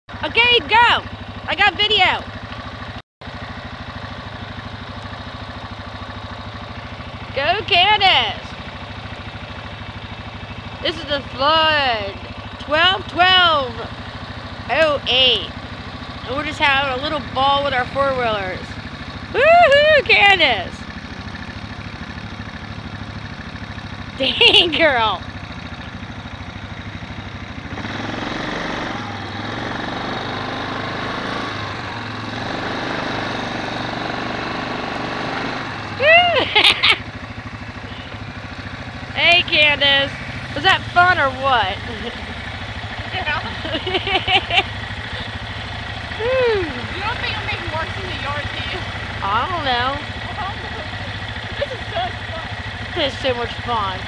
Okay, go! I got video! Go, Candace! This is the flood. 12/12/08. And we're just having a little ball with our four-wheelers. Woohoo, Candace! Dang, girl! Hey, Candace. Was that fun or what? Yeah. You don't think I'm making works in the yard, do you? I don't know. This is so much fun. This is so much fun.